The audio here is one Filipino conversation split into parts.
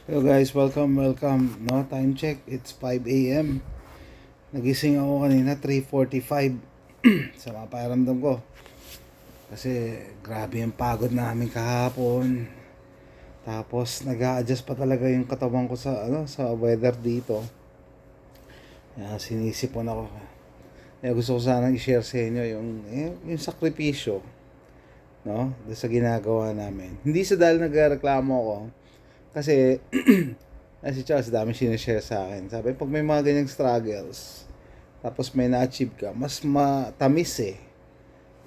Hello guys, welcome. No, time check, it's 5 a.m. Nagising ako kanina 3:45. Sa mga pakiramdam ko. Kasi grabe yung pagod namin kahapon. Tapos nag-a-adjust pa talaga yung katawan ko sa weather dito. Kaya sinisipon ako. Kaya gusto ko sana i-share sa inyo yung sakripisyo, no? Sa ginagawa namin. Hindi sa dahil nagreklamo ako. Kasi si Charles, dami sinishare sa akin. Sabi, pag may mga ganyang struggles, tapos may na-achieve ka, mas matamis eh.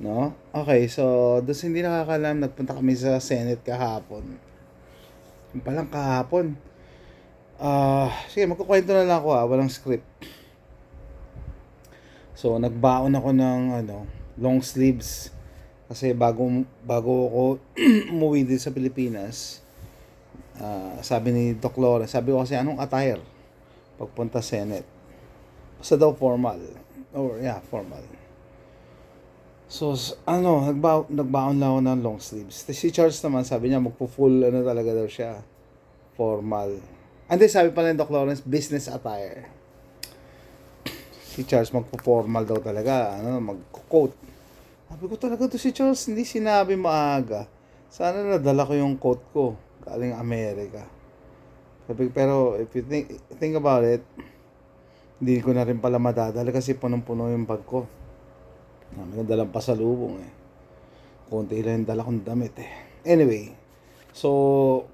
No? Okay, so, doon sa hindi nakakalam, nagpunta kami sa Senate kahapon. Yung palang kahapon. Sige, magkukwento na lang ako walang script. So, nagbaon ako ng long sleeves. Kasi bago ako umuwi din sa Pilipinas, sabi ni Doc Lawrence, sabi ko kasi anong attire pagpunta Senate. Basta daw formal. Or yeah, formal. So, nagbaon lang ako ng long sleeves. Si Charles naman, sabi niya, magpo-full, talaga daw siya. Formal. And then, sabi pa ng Doc Lawrence, business attire. Si Charles, magpo-formal daw talaga. Magko-coat. Sabi ko talaga to si Charles, hindi sinabi maaga. Sana nadala ko yung coat ko. Galing Amerika. Sabi, pero, if you think about it, hindi ko na rin pala madadala kasi punong-puno yung bag ko. May dalang pasalubong eh. Konti lang yung dala kong damit eh. Anyway, so,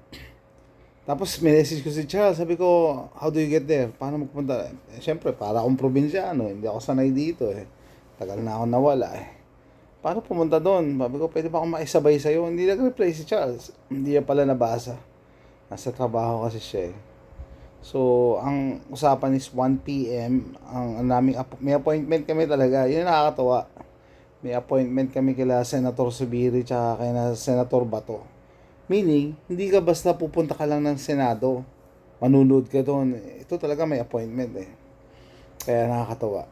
tapos message ko si Charles, sabi ko, how do you get there? Paano magpunta? Siyempre, para akong probinsyano, hindi ako sanay dito eh. Tagal na ako nawala eh. Paano pumunta doon? Sabi ko, pwede ba akong maisabay sa'yo? Hindi nag-reply si Charles. Hindi niya pala nabasa. Nasa trabaho kasi siya eh. So, ang usapan is 1 p.m. May appointment kami talaga. Yun nakakatawa. May appointment kami kila Senator Subiri tsaka kay Senator Bato. Meaning, hindi ka basta pupunta ka lang ng Senado. Manunod ka doon. Ito talaga may appointment eh. Kaya nakakatawa.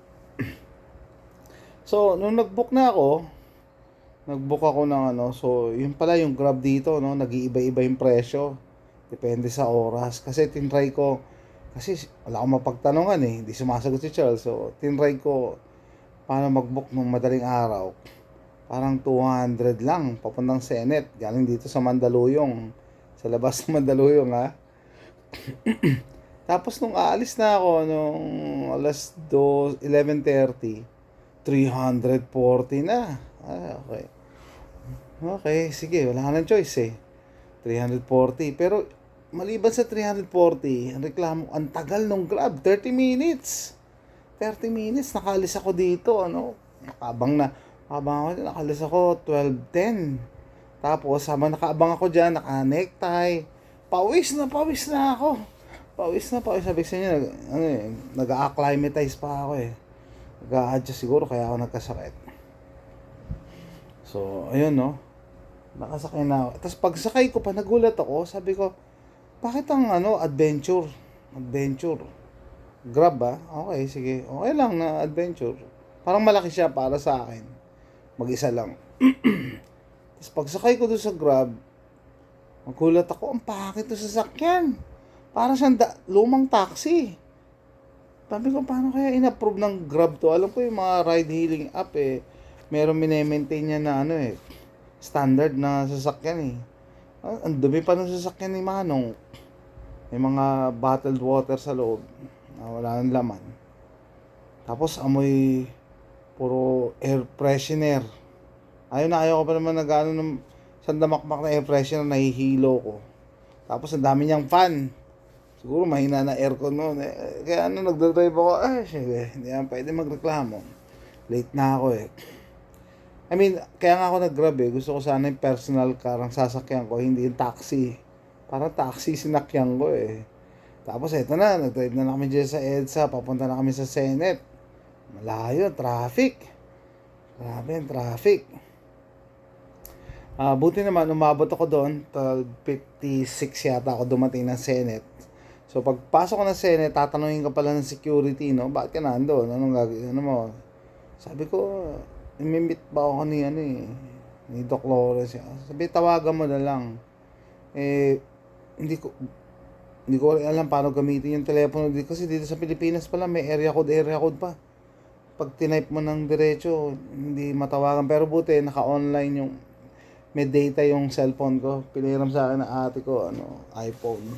So, nung nag-book ako ng so, yun pala yung Grab dito, no? Nag-iiba-iba yung presyo. Depende sa oras. Kasi tinry ko, kasi wala akong mapagtanungan eh. Hindi sumasagot si Charles. So, tinry ko paano mag-book nung madaling araw. Parang 200 lang, papuntang Senate. Galing dito sa Mandaluyong. Sa labas ng Mandaluyong, ha? Tapos nung aalis na ako, nung alas 2, 11:30, 340 na. Okay. Okay, sige, wala ka ng choice eh. 340. Pero maliban sa 340, ang reklamo, ang tagal nung Grab, 30 minutes. 30 minutes, nakalis ako dito, habang nakalis ako, 12:10. Tapos, habang nakaabang ako dyan, naka-necktie, pawis na ako. Sabi sa inyo, nag-acclimatize pa ako eh. Nag-a-adjust siguro, kaya ako nagkasakit. So, ayun no. Nakasakay na ako. Tapos pagsakay ko pa, nagulat ako. Sabi ko, bakit ang adventure? Grab ba? Okay, sige. Okay lang na adventure. Parang malaki siya para sa akin. Mag-isa lang. Tapos pagsakay ko doon sa Grab, nagulat ako, ang pakit to sa sasakyan. Para siyang lumang taxi. Sabi ko, paano kaya in-approve ng Grab to? Alam ko yung mga ride-hailing app eh. Meron mine-maintain niya na standard na sasakyan eh. Ang dumi pa ng sasakyan ni Manong. May mga bottled water sa loob na wala ng laman. Tapos amoy puro air freshener. Ayaw ko pa naman ng sandamakmak na air freshener, nahihilo ko. Tapos ang dami niyang fan. Siguro mahina na aircon noon. Kaya nagdadrive ako, sige, hindi naman pwede magreklamo. Late na ako eh. I mean, kaya nga ako nag-Grab eh. Gusto ko sana yung personal car ang sasakyan ko, hindi yung taxi. Parang taxi sinakyan ko eh. Tapos eto na, nag-drive na kami dyan sa EDSA, papunta na kami sa Senate. Malayo, traffic. Grabe yung traffic. Buti naman, umabot ako doon, 12:56 yata ako dumating ng Senate. So pagpasok ko ng Senate, tatanungin ka pala ng security, no? Bakit ka nandun? Anong gagawin? Mo? Sabi ko, imimit ba ako ni Doc Lawrence? Sabi, tawagan mo na lang. Hindi ko, Hindi ko rin alam paano gamitin yung telepono dito kasi dito sa Pilipinas pala may area code pa. Pag tinype mo ng diretso, hindi matawagan. Pero buti, naka-online yung, may data yung cellphone ko. Pinahiram sa akin ng ate ko, iPhone.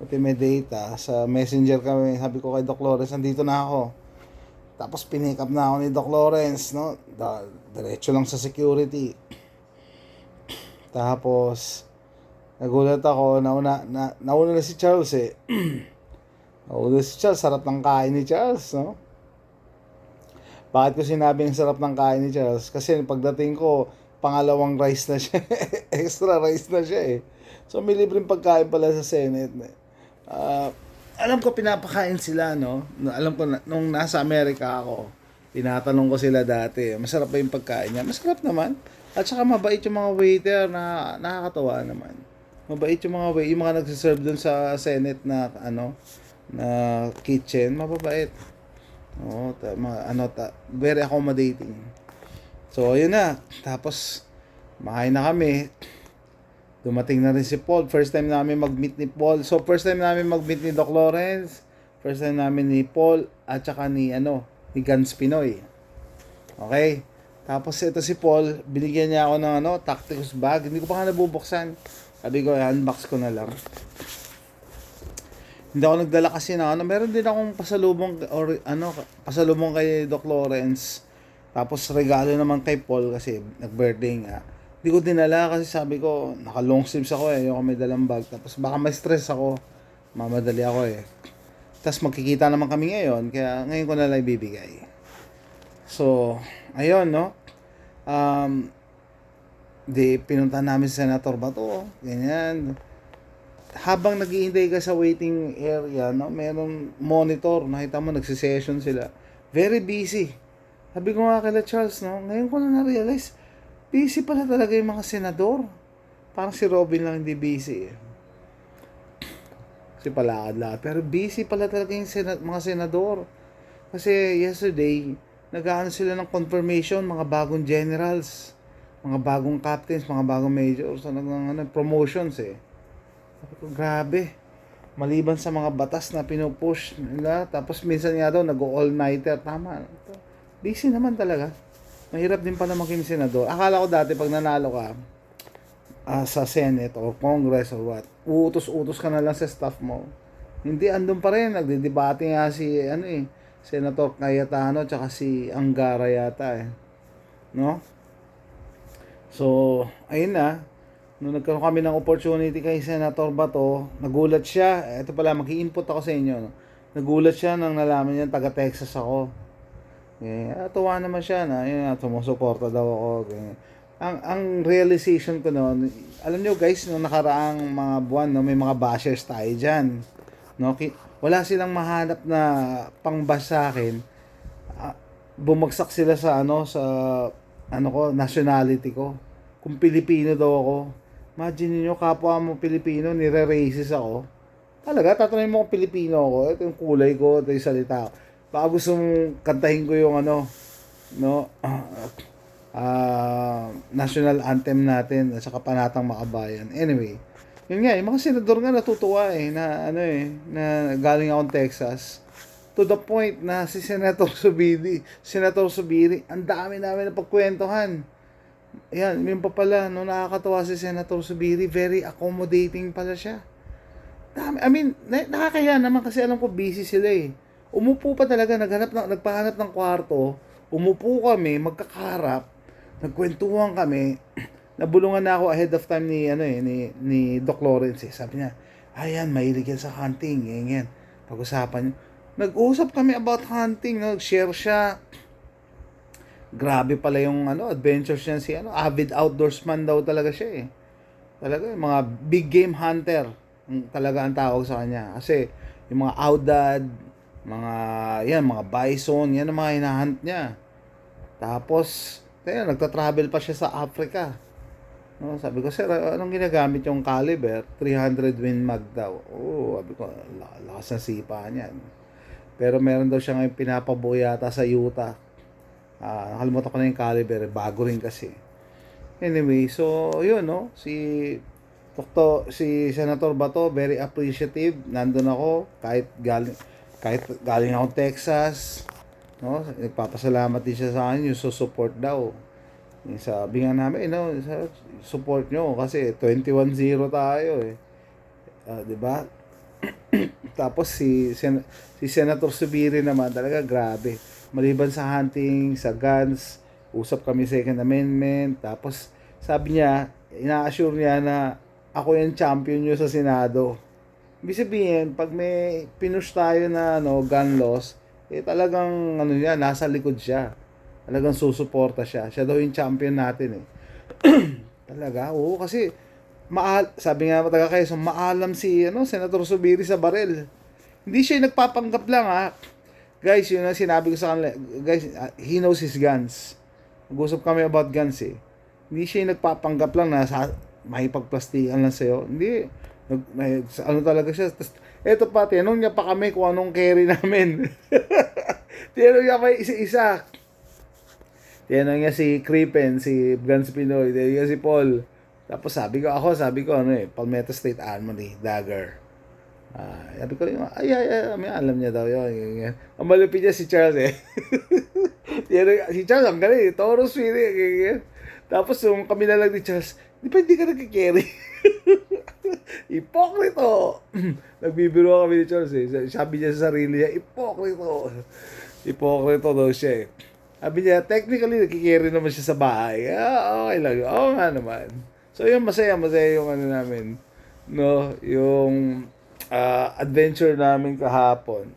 Buti may data. Sa messenger kami, sabi ko kay Doc Lawrence, nandito na ako. Tapos pinick up na ako ni Doc Lawrence, no? Diretso lang sa security. Tapos, nagulat ako, nauna na si Charles eh. Nauna si Charles, sarap ng kain ni Charles, no? Bakit ko sinabing sarap ng kain ni Charles? Kasi pagdating ko, pangalawang rice na siya. Extra rice na siya eh. So may libreng pagkain pala sa Senate. Alam ko pinapakain sila, no? Alam ko, nung nasa Amerika ako, tinatanong ko sila dati, masarap ba yung pagkain niya? Masarap naman. At saka mabait yung mga waiter na nakakatawa naman. Mabait yung yung mga nagsiserve dun sa Senate na, na kitchen, mababait. Oo, very accommodating. So, ayun na. Tapos, makain na kami. Dumating na rin si Paul. First time namin mag-meet ni Paul. So, first time namin mag-meet ni Doc Lawrence. First time namin ni Paul. At saka ni Gans Pinoy. Okay? Tapos, ito si Paul. Binigyan niya ako ng Tacticus bag. Hindi ko pa nga nabubuksan. Sabi ko, unbox ko na lang. Hindi ako nagdala kasi meron din akong pasalubong kay Doc Lawrence. Tapos regalo naman kay Paul kasi nag-birthday nga. Hindi ko dinala kasi sabi ko, naka-long sleeves ako eh, ayoko may dalang bag. Tapos baka ma-stress ako, mamadali ako eh. Tapos magkikita naman kami ngayon, kaya ngayon ko na lang ibibigay. So, ayun no. Pinunta namin si Senator Bato, ganyan. Habang naghihintay ka sa waiting area, merong monitor, nakita mo nagsisession sila. Very busy. Sabi ko nga kay Charles, ngayon ko na na-realize, busy pala talaga yung mga senador. Parang si Robin lang hindi busy. Kasi palakad-lakad. Pero busy pala talaga yung mga senador. Kasi yesterday, nag-aano sila ng confirmation, mga bagong generals, mga bagong captains, mga bagong majors, promotions eh. Sabi ko, grabe. Maliban sa mga batas na pinupush nila, tapos minsan nga daw nag-all-nighter. Tama. Busy naman talaga. Mahirap din pala maging senador. Akala ko dati pag nanalo ka sa Senate or Congress or what, uutos-utos ka na lang sa staff mo. Hindi, andun pa rin. Nagdidebate nga si Senator Cayetano tsaka si Angara yata eh. No? So, ayun na. Nung nagkaroon kami ng opportunity kay Senator Bato, nagulat siya. Ito pala, mag-i-input ako sa inyo. No? Nagulat siya nang nalaman niya taga-Texas ako. Tuwa naman siya na, sumusuporta daw ako. Ang realization ko noon, alam niyo guys, nung nakaraang mga buwan, may mga bashers tayo dyan. No? Wala silang mahanap na pang-bash sa akin. Bumagsak sila sa nationality ko. Kung Pilipino daw ako. Imagine niyo, kapwa mo Pilipino, nire-racist ako. Talaga, tatanungin mo kung Pilipino ako. Ito yung kulay ko, ito yung salita ko. Baka gusto mong kantahin ko yung national anthem natin at saka Panatang Makabayan. Anyway, yun nga, yung mga senador nga natutuwa na galing akong Texas. To the point na si Senator Subiri, ang dami namin na pagkwentuhan. Yan, yun pa pala, nakakatawa si Senator Subiri, very accommodating pala siya. Nakakaya naman kasi alam ko busy sila eh. Umupo pa talaga, nagpahanap ng kwarto, umupo kami, magkakaharap, nagkwentuhan kami, nabulungan na ako ahead of time ni Doc Lawrence eh. Sabi niya, ayan, mahilig yan sa hunting, ganyan. Pag-usapan niyo. Nag-usap kami about hunting, nag-share siya. Grabe pala yung adventures niya avid outdoorsman daw talaga siya eh. Talaga yung mga big game hunter talaga ang tawag sa kanya. Kasi yung mga outdad, mga bison, yan ang mga hinahunt niya. Tapos, nagta-travel pa siya sa Africa. Sabi ko, sir, anong ginagamit yung caliber? 300 Win Mag daw. Sabi ko, lakas ng sipa niyan. Pero meron daw siya ngayon pinapabuo yata sa Utah. Nakalimutan ko na yung caliber, bago rin kasi. Anyway, so yun si Si Senator Bato, very appreciative. Nandun ako kahit galing ako Texas, no? Nagpapasalamat din siya sa akin yung support daw. Yung sabi nga namin, support nyo kasi 21-0 tayo eh. 'Di ba? Tapos si Senator Subiri naman talaga grabe. Maliban sa hunting, sa guns, usap kami Second Amendment. Tapos sabi niya, ina-assure niya na ako yung champion nyo sa Senado. Ibig sabihin, pag may pinush tayo na gun laws, talagang niya, nasa likod siya. Talagang susuporta siya. Siya daw yung champion natin eh. Talaga, oo, kasi sabi nga taga Quezon, maalam si Senator Subiri sa barel. Hindi siya yung nagpapanggap lang ha. Guys, yun ang sinabi ko sa kanila. Guys, he knows his guns. Nag-usap kami about guns eh. Hindi siya yung nagpapanggap lang na makipagplastikan lang sa'yo. Hindi. Talaga siya. Eto pa, tinanong niya pa kami kung anong carry namin. Tinanong niya pa isa-isa. Tinanong niya si Crippen, si Guns Pinoy, tinanong niya si Paul. Tapos sabi ko, Palmetto State Armory, Dagger. Sabi ko, alam niya daw yun. Ang malupit niya si Charles eh. Si Charles, ang galing, Taurus Swede. Tapos yung kami na lang ni Charles, hindi ka nagkikerry. Ipokrito. Nagbibiro kami ni Charles eh. Sabi niya sa sarili niya, ipokrito. Ipokrito daw siya eh. Sabi niya, technically, nagkikerry naman siya sa bahay. Okay lang. Oo nga naman. So, yung masaya yung namin. No, yung adventure namin kahapon.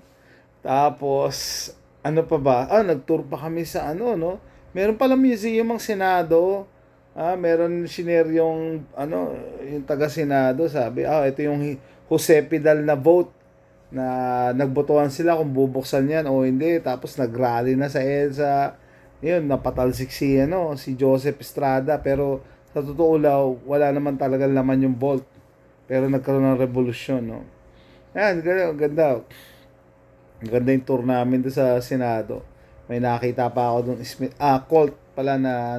Tapos, ano pa ba? Nag-tour pa kami sa no? Meron pala museum ang Senado. Meron sinare yung taga-Senado. Sabi, ito yung Jose Pidal na vote. Na nagbotohan sila kung bubuksan yan o hindi. Tapos nag-rally na sa EDSA. Yun, napatalsik si Joseph Estrada. Pero sa totoo lang, wala naman talaga laman yung vault. Pero nagkaroon ng revolusyon, no? Yan, ganda. Ganda yung tour namin doon sa Senado. May nakita pa ako doon, Colt pala na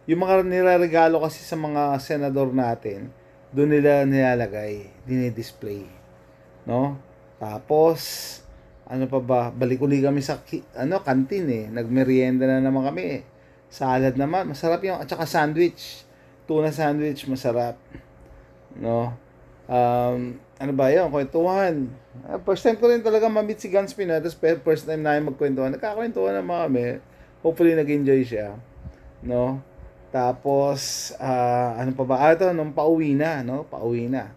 yung mga nilaregalo kasi sa mga senador natin, doon nila nilalagay, dinidisplay. No? Tapos, ano pa ba? Balik-uli kami sa kantin eh. Nagmerienda na naman kami eh. Salad naman, masarap yung, at saka sandwich. Tuna sandwich, masarap. No? Ano ba yun? Kwentuhan. First time ko rin talaga ma-meet si Guns Pinoy. Tapos first time namin magkwentuhan. Nagkakwentuhan naman kami. Hopefully nag-enjoy siya. No? Tapos, ano pa ba? Ito, nung pauwi na. Pauwi na.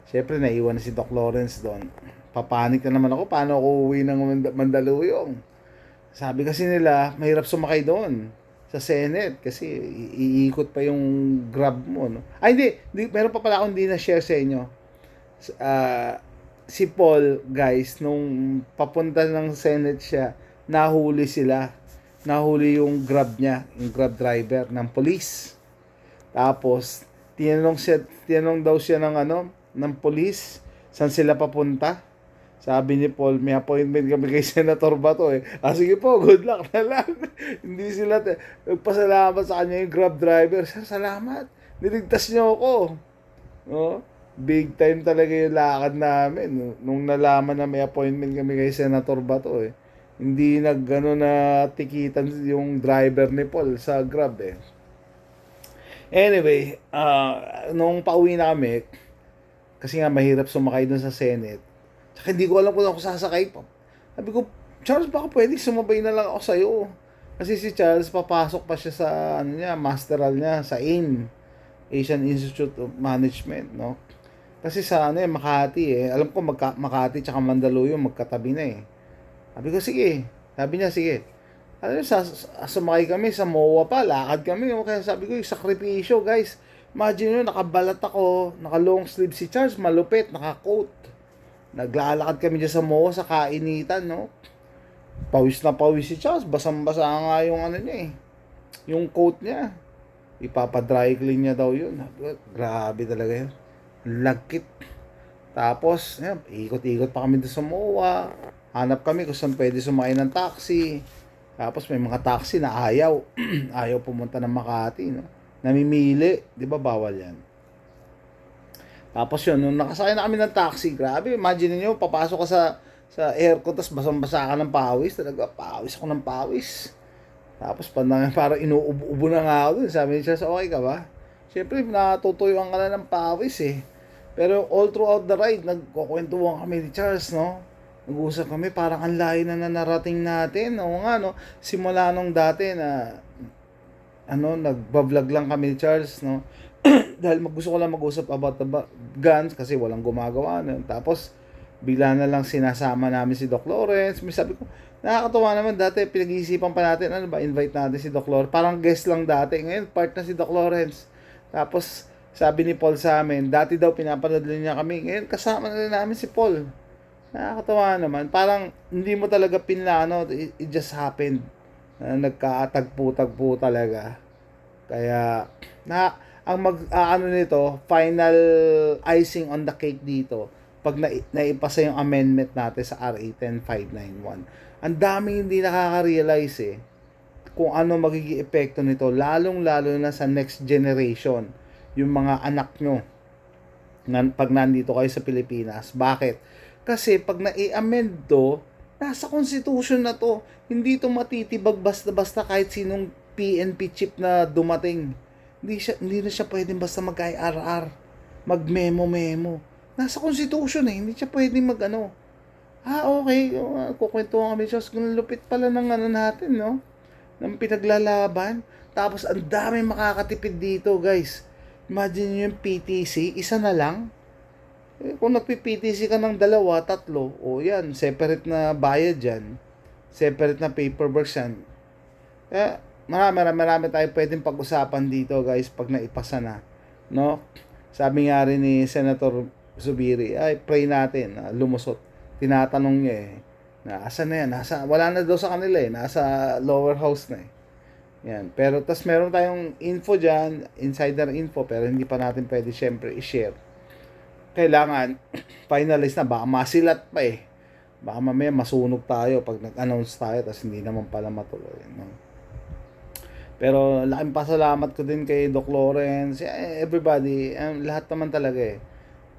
Siyempre, naiwan na si Doc Lawrence doon. Papanik na naman ako. Paano ako uwi ng Mandaluyong? Sabi kasi nila, mahirap sumakay doon sa Senate kasi iikot pa yung Grab mo, no? Hindi, meron pa pala akong hindi na-share sa inyo. Si Paul, guys, nung papunta ng Senate siya, nahuli sila. Nahuli yung Grab niya, yung Grab driver ng police. Tapos, tinanong daw siya ng police, saan sila papunta? Sabi ni Paul, may appointment kami kay Senator Bato eh. Sige po, good luck na lang. Hindi sila, nagpasalamat sa kanya yung Grab driver. Sir, salamat. Niligtas niyo ako. No? Big time talaga yung lakad namin. Nung nalaman na may appointment kami kay Senator Bato eh. Hindi na tikitan yung driver ni Paul sa Grab eh. Anyway, nung pauwi na kami, kasi nga mahirap sumakay dun sa Senate, saka hindi ko alam kung ako sasakay pa. Sabi ko, Charles, baka pwede sumabay na lang ako sa'yo. Kasi si Charles, papasok pa siya sa, masteral niya, sa AIM, Asian Institute of Management, no? Kasi sa, Makati eh. Alam ko, Makati tsaka Mandaluyong, magkatabi na eh. Sabi ko, sige. Sabi niya, sige. Sumakay kami sa MOA pa, lakad kami. Kaya sabi ko, yung sakripisyo, guys. Imagine nyo, nakabalat ako, naka-long sleeve si Charles, malupit, naka-coat. Naglalakad kami dyan sa MOA sa kainitan, no? Pawis na pawis si Charles, basang-basa nga yung niya eh. Yung coat niya. Ipapadry clean niya daw yun. Grabe talaga yun. Lagkit. Tapos, ikot-ikot pa kami doon sa MOA. Hanap kami kung saan pwede sumakay ng taxi. Tapos may mga taxi na ayaw. Ayaw pumunta ng Makati, no? Namimili. Di ba bawal yan? Tapos yun, nung nakasakay na kami ng taxi, grabe, imagine niyo papasok ka sa aircon, tapos basang-basa ka ng pawis, talaga pawis ako ng pawis. Tapos parang inuubo-ubo na nga ako dun. Sabi niya, okay ka ba? Siyempre, natutuyuan ka na ng pawis eh. Pero all throughout the ride, nagkukwentuhan kami ni Charles, no? Nag-uusap kami, parang ang layo na narating natin. Oo nga, no? Simula nung dati na, nagbablog lang kami ni Charles, no? Dahil gusto ko lang mag-usap about the guns kasi walang gumagawa, no? Tapos, bigla na lang sinasama namin si Doc Lawrence. May sabi ko, nakakatawa naman dati, pinag-iisipan pa natin, ano ba, invite natin si Doc Lawrence. Parang guest lang dati. Ngayon, part na si Doc Lawrence. Tapos, sabi ni Paul sa amin, dati daw pinapanood niya kami. Ngayon, kasama na rin namin si Paul. Nakakatawa naman. Parang, hindi mo talaga pinlano. It just happened. Nagkatagpo-tagpo talaga. Kaya, ang nito, final icing on the cake dito, pag naipasa yung amendment natin sa RA 10591. Ang daming hindi nakaka-realize kung ano magiging epekto nito, lalong-lalo na sa next generation, yung mga anak nyo, pag nandito kayo sa Pilipinas. Bakit? Kasi pag na-amend to, nasa constitution na to, hindi to matitibag basta-basta kahit sinong PNP chip na dumating. Hindi na siya pwedeng basta mag-IRR, mag-memo-memo. Nasa constitution hindi siya pwedeng okay, kukwentuhan kami siya, kung lupit pala ng natin, no? Ng pinaglalaban. Tapos, ang dami makakatipid dito, guys. Imagine nyo yung PTC, isa na lang. Kung nagpi-PTC ka ng 2, 3, yan, separate na bayad yan. Separate na paperwork yan. Marami tayo pwedeng pag-usapan dito, guys, pag naipasa na, no? Sabi nga rin ni Senator Zubiri, pray natin, lumusot. Tinatanong niya asan na yan? Wala na daw sa kanila nasa lower house na Yan. Pero, tas meron tayong info dyan, insider info, pero hindi pa natin pwede syempre i-share. Kailangan, finalize na, baka masilat pa Baka mamaya masunog tayo pag nag-announce tayo, tas hindi naman pala matuloy, no? Pero laking pasalamat ko din kay Doc Lawrence, everybody, lahat naman talaga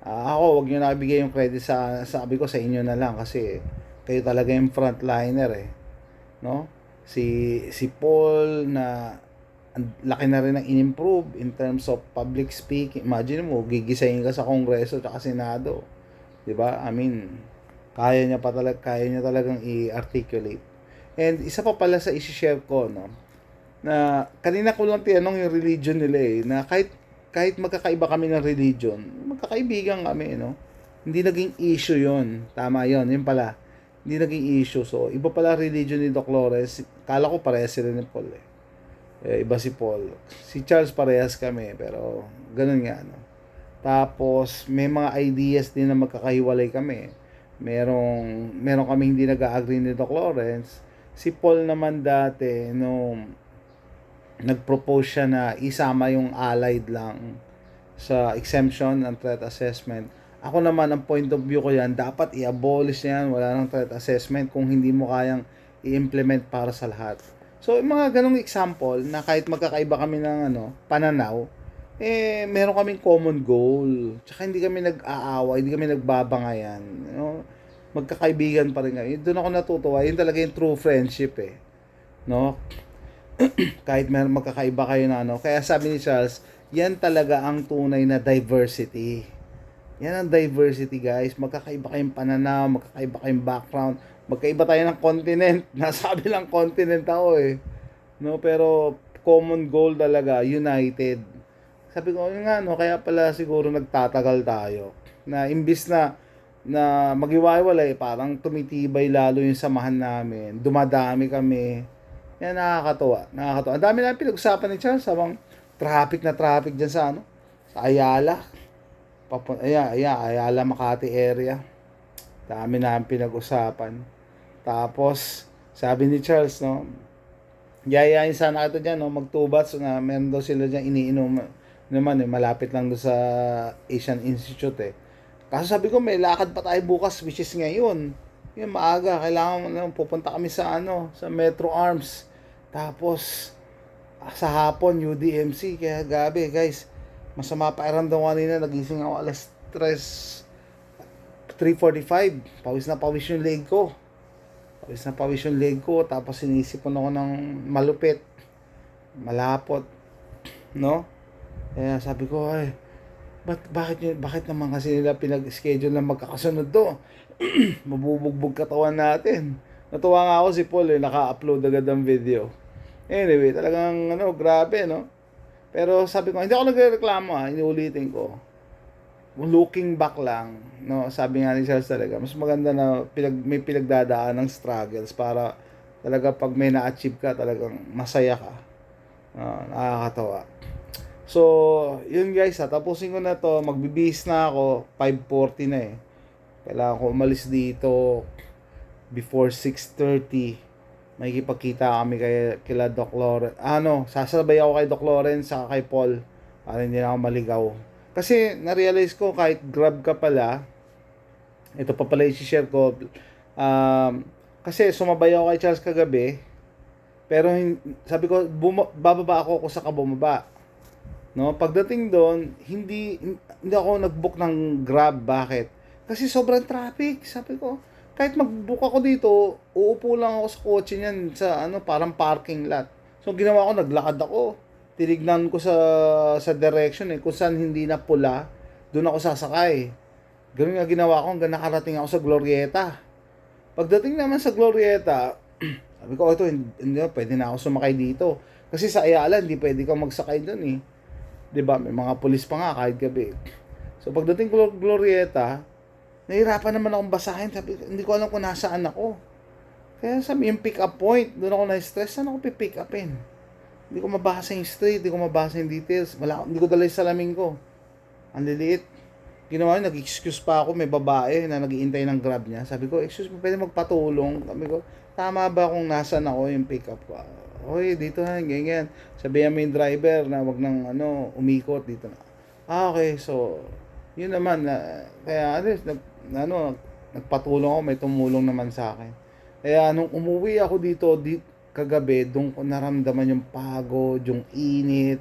ako, wag niyo na ibigay yung credit sabi ko sa inyo na lang kasi kayo talaga yung frontliner no? Si Paul na laki na rin ang in-improve in terms of public speaking. Imagine mo, gigisahin ka sa Kongreso at Senado. 'Di ba? I mean, kaya niya talagang i-articulate. And isa pa pala sa i-share ko, no? Na kanina ko lang tinanong yung religion nila na kahit magkakaiba kami ng religion, magkakaibigan kami, no? Hindi naging issue yon. Tama yon, yun pala. Hindi naging issue. So, iba pala religion ni Doc Lawrence. Kala ko parehas sila ni Paul iba si Paul. Si Charles parehas kami, pero ganun nga, no? Tapos, may mga ideas din na magkakahiwalay kami. Meron kami hindi nag-agree ni Doc Lawrence. Si Paul naman dati, nag-propose siya na isama yung allied lang sa exemption ng threat assessment. Ako naman, ang point of view ko yan, dapat i-abolish yan, wala nang threat assessment kung hindi mo kayang i-implement para sa lahat. So, yung mga ganong example na kahit magkakaiba kami ng pananaw, meron kaming common goal. Tsaka hindi kami nag-aaway, hindi kami nagbabangayan. Magkakaibigan pa rin kami. Doon ako natutuwa. Yun talaga yung true friendship no? Kahit magkakaiba kayo na Kaya sabi ni Charles, yan talaga ang tunay na diversity. Yan ang diversity, guys. Magkakaiba kayong pananaw, magkakaiba kayong background, magkaiba tayo ng continent. Nasa kabilang continent ako no? Pero common goal talaga, united. Sabi ko, yun nga, kaya pala siguro nagtatagal tayo. Na imbis na magiwaiwalay, parang tumitibay lalo yung samahan namin. Dumadami kami. Yan, nakakatuwa. Ang dami na pinag-usapan ni Charles habang traffic dyan sa sa Ayala. Ayala, Makati area. Dami na pinag-usapan. Tapos, sabi ni Charles, yayain sana ito dyan, magtubats na meron daw sila dyan iniinom naman malapit lang doon sa Asian Institute Kaso sabi ko, may lakad pa tayo bukas, which is ngayon. Yung maaga, kailangan pupunta kami sa sa Metro Arms. Tapos sa hapon UDMC, kaya gabi, guys. Masama pa iramdam kanina, nagising ako alas 3:45. Pawis na pawis yung leg ko. Pawis na pawis yung leg ko. Tapos sinisipon ako ng malupit. Malapot. No? Kaya sabi ko, ay, bakit naman kasi nila pinag-schedule na magkakasunod to? Mabubugbog katawan natin. Natuwa nga ako si Paul naka-upload agad ang video. Anyway, talagang grabe, no? Pero sabi ko, hindi ako nagrereklamo, inuulitin ko. Looking back lang, no? Sabi nga ni Charles talaga, mas maganda na may pinagdadaan ng struggles para talaga pag may na-achieve ka, talagang masaya ka. Nakakatawa. So, yun guys, tapusin ko na to. Magbibihis na ako, 5:40 na eh. Kailangan ko umalis dito before 6:30. Makikipagkita kami kila Doc Lawrence. Sasabay ako kay Doc Lawrence saka kay Paul para hindi na ako maligaw. Kasi na-realize ko kahit Grab ka pala, ito pa pala i-share ko. Kasi sumabay ako kay Charles kagabi, pero sabi ko bababa ako sa kabumaba. No, pagdating doon, hindi ako nag-book ng Grab. Bakit? Kasi sobrang traffic. Sabi ko, kahit mag-book ako dito, uupo lang ako sa kotse niyan sa parang parking lot. So ginawa ko, naglakad ako. Tinignan ko sa direction kung saan hindi na pula, doon ako sasakay. Ganun nga ginawa ko hanggang nakarating ako sa Glorieta. Pagdating naman sa Glorieta, sabi ko, ito hindi pwede na ako sumakay dito. Kasi sa Ayala, hindi pwede ka magsakay doon eh. 'Di ba? May mga pulis pa nga kahit gabi. So pagdating ko Glorieta, nahirapan naman akong basahin. Sabi, hindi ko alam kung nasaan ako. Kaya sabi, yung pick up point, doon ako na-stress. Saan ako pick upin? Hindi ko mabasa yung street, hindi ko mabasa yung details. Hindi ko dala yung salamin ko. Ang liliit. Ginawa yun, nag-excuse pa ako. May babae na nag-iintay ng Grab niya. Sabi ko, excuse me, pwede magpatulong. Sabi ko, tama ba kung nasaan ako yung pick up ko? Oy, dito na, ganyan. Sabihan mo yung driver na wag nang umikot dito na. Okay, so yun naman kaya nagpatulong ako, may tumulong naman sa akin. Kaya nung umuwi ako dito kagabi, doon ko naramdaman yung pagod, yung init.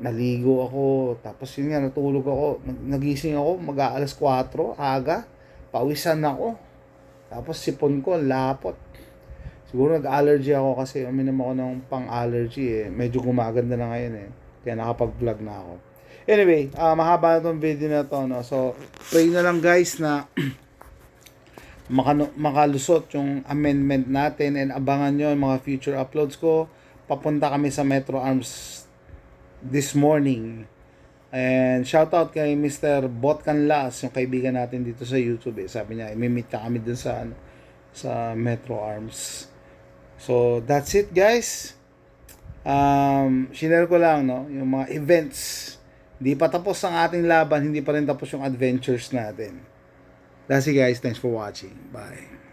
Naligo ako, tapos yun nga, natulog ako, nagising ako, mag-aalas 4, aga, pawisan ako. Tapos sipon ko, lapot. Siguro nag-allergy ako kasi uminom ako ng pang-allergy Medyo gumaganda na ngayon Kaya nakapag-vlog na ako. Anyway, mahaba na tong video na to, no? So, pray na lang guys na makalusot yung amendment natin and abangan nyo yung mga future uploads ko. Papunta kami sa Metro Arms this morning. And shoutout kay Mr. Botcanlas, yung kaibigan natin dito sa YouTube Sabi niya, i-meet ka kami dun sa Metro Arms. So, that's it guys. Share ko lang, no, yung mga events. Hindi pa tapos ang ating laban, hindi pa rin tapos yung adventures natin. That's it guys, thanks for watching. Bye.